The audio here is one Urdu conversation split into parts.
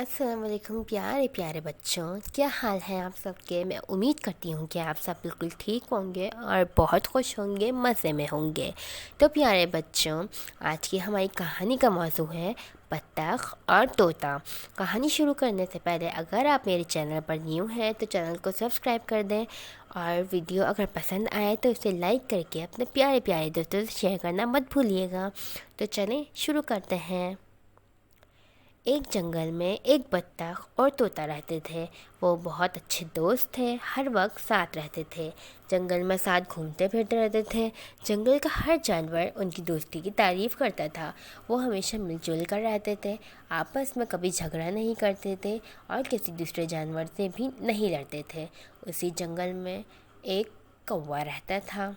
السلام علیکم پیارے پیارے بچوں، کیا حال ہے آپ سب کے؟ میں امید کرتی ہوں کہ آپ سب بالکل ٹھیک ہوں گے اور بہت خوش ہوں گے، مزے میں ہوں گے۔ تو پیارے بچوں، آج کی ہماری کہانی کا موضوع ہے بطخ اور طوطا۔ کہانی شروع کرنے سے پہلے اگر آپ میرے چینل پر نیو ہیں تو چینل کو سبسکرائب کر دیں، اور ویڈیو اگر پسند آئے تو اسے لائک کر کے اپنے پیارے پیارے دوستوں سے شیئر کرنا مت بھولیے گا۔ تو چلیں شروع کرتے ہیں۔ ایک جنگل میں ایک بطخ اور طوطا رہتے تھے۔ وہ بہت اچھے دوست تھے، ہر وقت ساتھ رہتے تھے، جنگل میں ساتھ گھومتے پھرتے رہتے تھے۔ جنگل کا ہر جانور ان کی دوستی کی تعریف کرتا تھا۔ وہ ہمیشہ مل جل کر رہتے تھے، آپس میں کبھی جھگڑا نہیں کرتے تھے اور کسی دوسرے جانور سے بھی نہیں لڑتے تھے۔ اسی جنگل میں ایک کوا رہتا تھا۔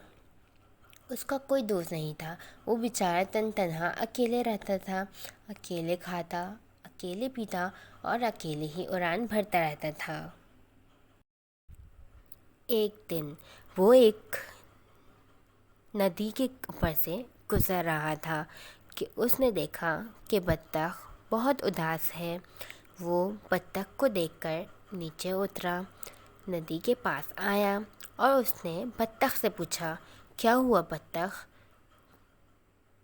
اس کا کوئی دوست نہیں تھا، وہ بیچارہ تنہا اکیلے رہتا تھا، اکیلے کھاتا، اکیلے پیتا اور اکیلے ہی اڑان بھرتا رہتا تھا۔ ایک دن وہ ایک ندی کے اوپر سے گزر رہا تھا کہ اس نے دیکھا کہ بطخ بہت اداس ہے۔ وہ بطخ کو دیکھ کر نیچے اترا، ندی کے پاس آیا اور اس نے بطخ سے پوچھا، کیا ہوا بطخ،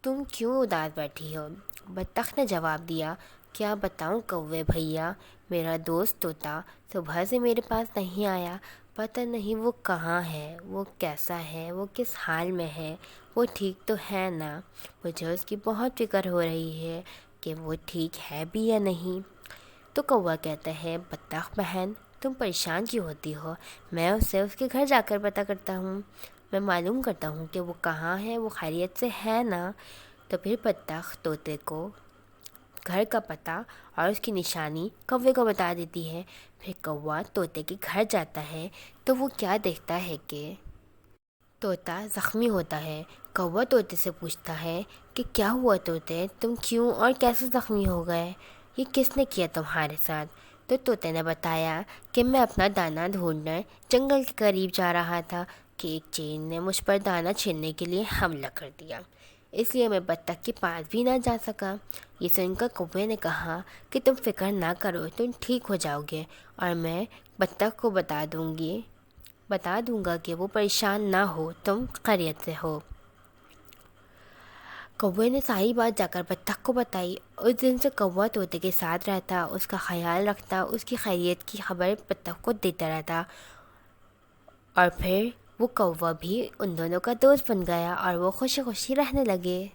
تم کیوں اداس بیٹھی ہو؟ بطخ نے جواب دیا، کیا بتاؤں کوے بھیا، میرا دوست طوطا صبح سے میرے پاس نہیں آیا، پتہ نہیں وہ کہاں ہے، وہ کیسا ہے، وہ کس حال میں ہے، وہ ٹھیک تو ہے نا؟ مجھے اس کی بہت فکر ہو رہی ہے کہ وہ ٹھیک ہے بھی یا نہیں۔ تو کوا کہتا ہے، بطخ بہن تم پریشان کیوں ہوتی ہو؟ میں اسے اس کے گھر جا کر پتہ کرتا ہوں، میں معلوم کرتا ہوں کہ وہ کہاں ہے، وہ خیریت سے ہے نا؟ تو پھر بطخ طوطے کو گھر کا پتہ اور اس کی نشانی کوے کو بتا دیتی ہے۔ پھر کوا طوطے کے گھر جاتا ہے تو وہ کیا دیکھتا ہے کہ طوطا زخمی ہوتا ہے۔ کوا طوطے سے پوچھتا ہے کہ کیا ہوا طوطے، تم کیوں اور کیسے زخمی ہو گئے، یہ کس نے کیا تمہارے ساتھ؟ تو طوطے نے بتایا کہ میں اپنا دانہ ڈھونڈنے جنگل کے قریب جا رہا تھا کہ ایک چیل نے مجھ پر دانہ چھیننے کے لیے حملہ کر دیا، اس لیے میں بطخ کے پاس بھی نہ جا سکا۔ یہ سن کر کوے نے کہا کہ تم فکر نہ کرو، تم ٹھیک ہو جاؤ گے، اور میں بطخ کو بتا دوں گا کہ وہ پریشان نہ ہو، تم خیریت سے ہو۔ کوے نے ساری بات جا کر بطخ کو بتائی۔ اس دن سے کوا طوطے کے ساتھ رہتا، اس کا خیال رکھتا، اس کی خیریت کی خبر بطخ کو دیتا رہتا، اور پھر وہ کوا بھی ان دونوں کا دوست بن گیا اور وہ خوشی خوشی رہنے لگے۔